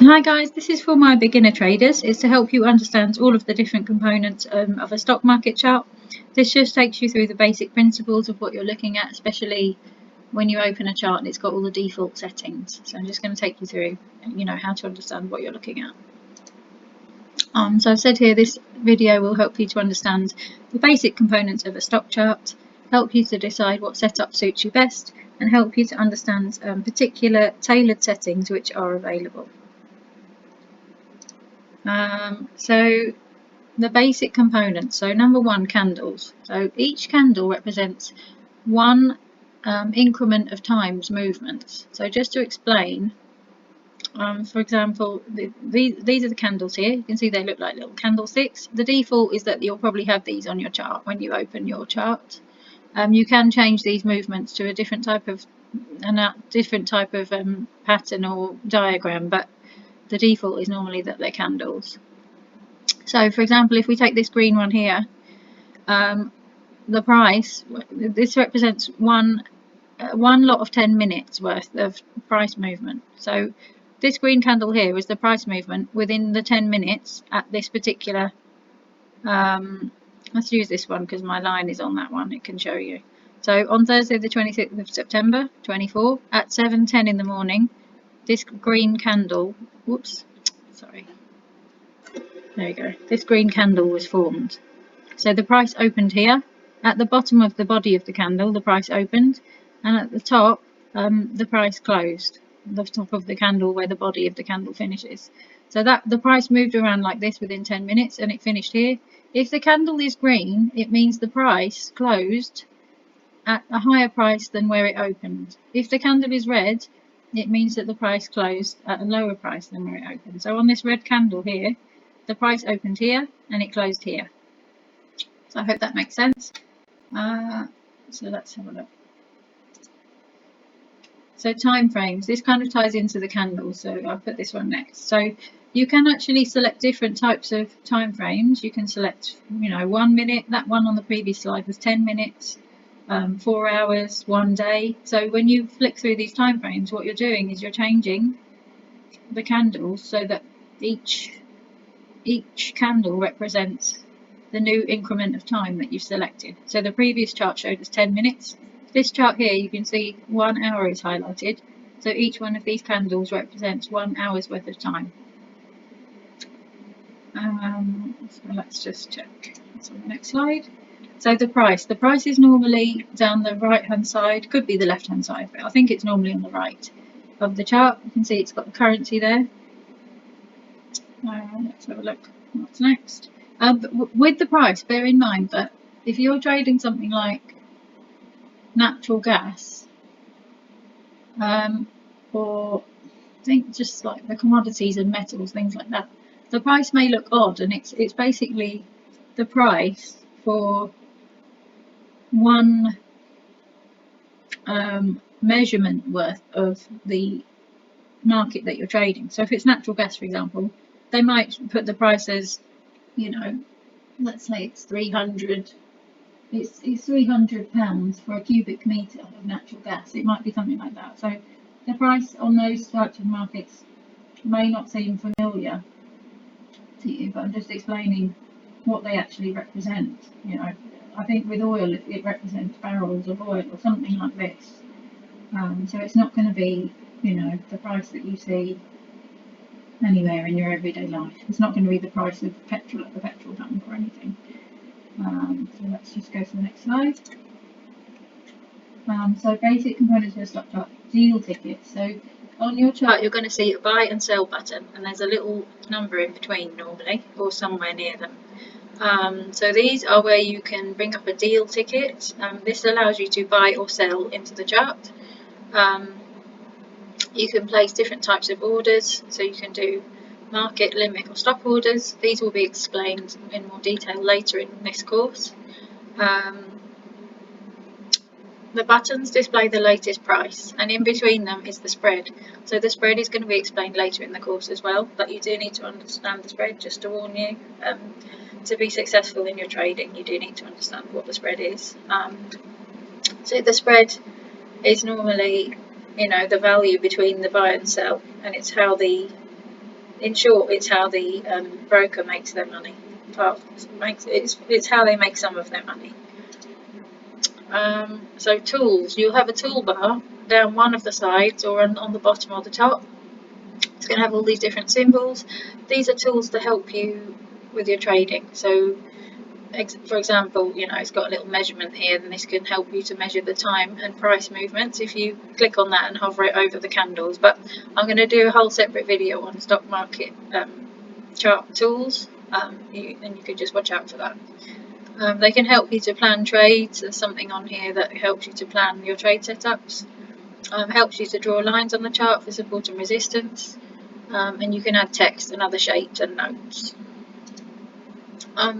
Hi guys, this is for my beginner traders. It's to help you understand all of the different components of a stock market chart. This just takes you through the basic principles of what you're looking at, especially when you open a chart and it's got all the default settings. So I'm just going to take you through, how to understand what you're looking at. So I've said here this video will help you to understand the basic components of a stock chart, help you to decide what setup suits you best, and help you to understand particular tailored settings which are available. So the basic components. So number one, candles. So each candle represents one increment of times movements. So just to explain, for example, these are the candles here. You can see they look like little candlesticks. The default is that you'll probably have these on your chart when you open your chart. You can change these movements to a different type of pattern or diagram, but the default is normally that they're candles. So for example, if we take this green one here, the price, this represents one lot of 10 minutes worth of price movement. So this green candle here is the price movement within the 10 minutes at this particular, let's use this one because my line is on that one, it can show you. So on Thursday the 26th of September 24 at 7:10 in the morning, this green candle, there you go, this green candle was formed. So the price opened here. At the bottom of the body of the candle, the price opened, and at the top, the price closed. The top of the candle where the body of the candle finishes. So that the price moved around like this within 10 minutes and it finished here. If the candle is green, it means the price closed at a higher price than where it opened. If the candle is red, it means that the price closed at a lower price than where it opened. So on this red candle here, the price opened here and it closed here. So I hope that makes sense. So let's have a look. So time frames, this kind of ties into the candles, so I'll put this one next. So you can actually select different types of time frames. You can select, 1 minute. That one on the previous slide was 10 minutes, 4 hours, 1 day. So when you flick through these time frames, what you're doing is you're changing the candles so that each candle represents the new increment of time that you've selected. So the previous chart showed us 10 minutes. This chart here, you can see 1 hour is highlighted. So each one of these candles represents 1 hour's worth of time. So let's just check. That's on the next slide. So the price is normally down the right hand side, could be the left hand side, but I think it's normally on the right of the chart. You can see it's got the currency there. Let's have a look. What's next? With the price, bear in mind that if you're trading something like natural gas, or think just like the commodities and metals, things like that, the price may look odd, and it's basically the price for one measurement worth of the market that you're trading. So if it's natural gas, for example, they might put the price as, let's say it's 300. It's £300 for a cubic metre of natural gas. It might be something like that. So the price on those types of markets may not seem familiar to you, but I'm just explaining what they actually represent. I think with oil it represents barrels of oil or something like this. So it's not going to be, the price that you see anywhere in your everyday life. It's not going to be the price of petrol at the petrol pump or anything. So let's just go to the next slide. So basic components of a stock chart, deal tickets. So on your chart you're going to see a buy and sell button, and there's a little number in between normally, or somewhere near them. So these are where you can bring up a deal ticket. This allows you to buy or sell into the chart. You can place different types of orders, so you can do market, limit or stop orders. These will be explained in more detail later in this course. The buttons display the latest price, and in between them is the spread. So the spread is going to be explained later in the course as well, but you do need to understand the spread, just to warn you. To be successful in your trading, you do need to understand what the spread is. So the spread is normally, the value between the buy and sell, and it's how the In short, it's how the broker makes their money. It's how they make some of their money. So tools, you'll have a toolbar down one of the sides or on the bottom or the top. It's going to have all these different symbols. These are tools to help you with your trading. So for example, it's got a little measurement here, and this can help you to measure the time and price movements if you click on that and hover it over the candles. But I'm going to do a whole separate video on stock market chart tools, and you can just watch out for that. They can help you to plan trades. There's something on here that helps you to plan your trade setups. Helps you to draw lines on the chart for support and resistance, and you can add text and other shapes and notes.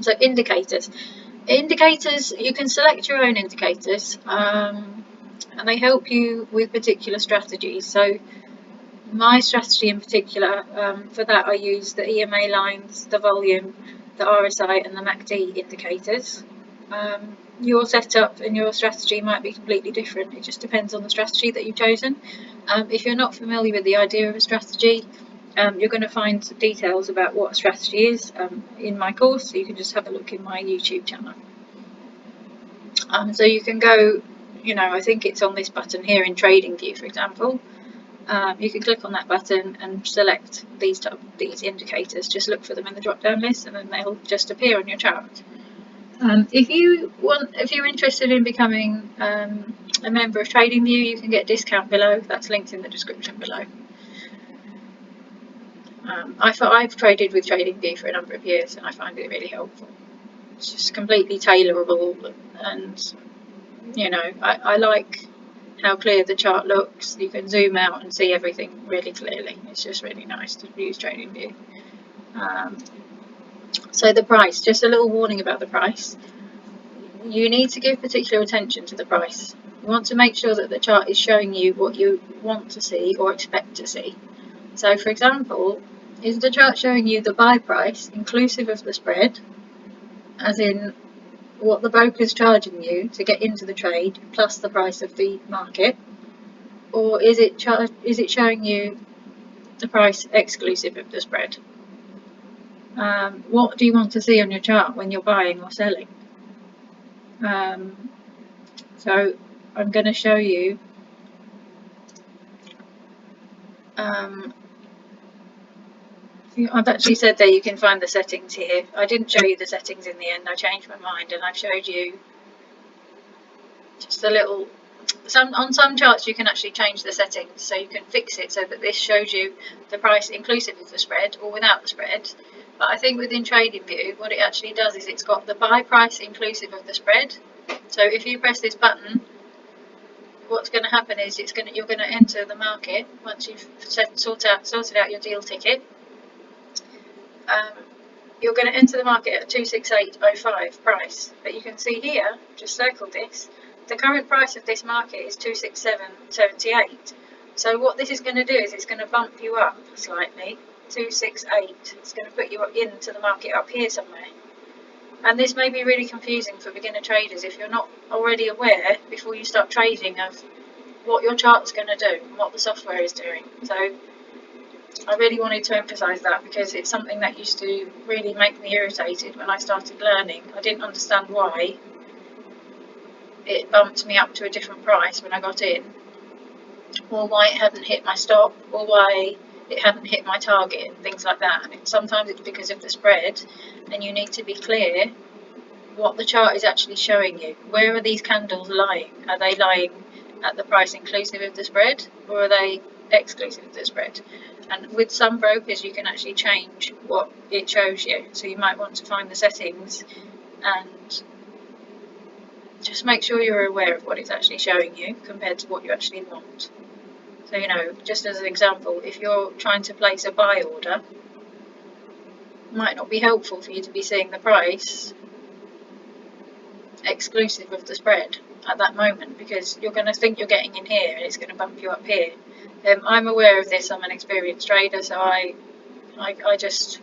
So indicators. Indicators, you can select your own indicators, and they help you with particular strategies. So my strategy in particular, for that I use the EMA lines, the volume, the RSI and the MACD indicators. Your setup and your strategy might be completely different. It just depends on the strategy that you've chosen. If you're not familiar with the idea of a strategy, you're going to find details about what a strategy is in my course, so you can just have a look in my YouTube channel. So you can go, I think it's on this button here in Trading View, for example. You can click on that button and select these indicators. Just look for them in the drop-down list, and then they'll just appear on your chart. If you're interested in becoming a member of Trading View, you can get a discount below. That's linked in the description below. I've traded with Trading View for a number of years, and I find it really helpful. It's just completely tailorable, and I like how clear the chart looks. You can zoom out and see everything really clearly. It's just really nice to use Trading View. So the price, just a little warning about the price. You need to give particular attention to the price. You want to make sure that the chart is showing you what you want to see or expect to see. So for example, is the chart showing you the buy price inclusive of the spread, as in what the broker's charging you to get into the trade plus the price of the market, or is it showing you the price exclusive of the spread? What do you want to see on your chart when you're buying or selling? So I'm going to show you I've actually said there you can find the settings here. I didn't show you the settings in the end. I changed my mind and I've showed you just a little. On some charts you can actually change the settings, so you can fix it so that this shows you the price inclusive of the spread or without the spread. But I think within Trading View what it actually does is it's got the buy price inclusive of the spread. So if you press this button, what's going to happen is you're going to enter the market once you've sorted out your deal ticket. You're going to enter the market at 268.05 price, but you can see here, just circled this, the current price of this market is 267.78. So what this is going to do is it's going to bump you up slightly, 268. It's going to put you up into the market up here somewhere. And this may be really confusing for beginner traders if you're not already aware before you start trading of what your chart's going to do and what the software is doing. So I really wanted to emphasise that because it's something that used to really make me irritated when I started learning. I didn't understand why it bumped me up to a different price when I got in, or why it hadn't hit my stop, or why it hadn't hit my target, and things like that. And sometimes it's because of the spread, and you need to be clear what the chart is actually showing you. Where are these candles lying? Are they lying at the price inclusive of the spread, or are they exclusive of the spread? And with some brokers you can actually change what it shows you, so you might want to find the settings and just make sure you're aware of what it's actually showing you compared to what you actually want. So just as an example, if you're trying to place a buy order, it might not be helpful for you to be seeing the price exclusive of the spread at that moment, because you're going to think you're getting in here and it's going to bump you up here. I'm aware of this. I'm an experienced trader, so I just,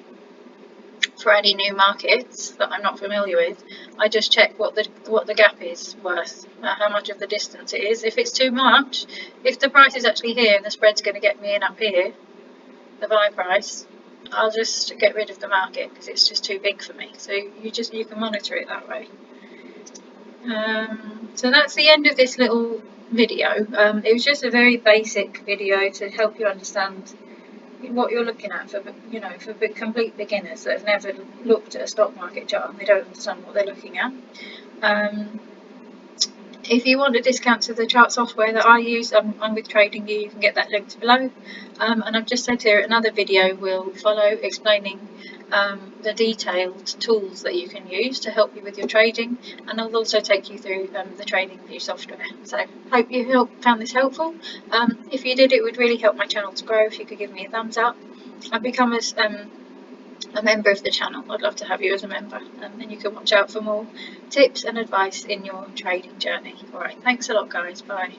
for any new markets that I'm not familiar with, I just check what the gap is worth, how much of the distance it is. If it's too much, if the price is actually here and the spread's going to get me in up here, the buy price, I'll just get rid of the market because it's just too big for me. So you can monitor it that way. So that's the end of this little video. It was just a very basic video to help you understand what you're looking at for complete beginners that have never looked at a stock market chart and they don't understand what they're looking at. If you want a discount to the chart software that I use, I'm with TradingView, you can get that linked below. And I've just said here another video will follow explaining the detailed tools that you can use to help you with your trading, and I'll also take you through the TradingView software. So hope you found this helpful. If you did, it would really help my channel to grow if you could give me a thumbs up. I've become a member of the channel. I'd love to have you as a member, and then you can watch out for more tips and advice in your trading journey. Alright, thanks a lot guys, bye.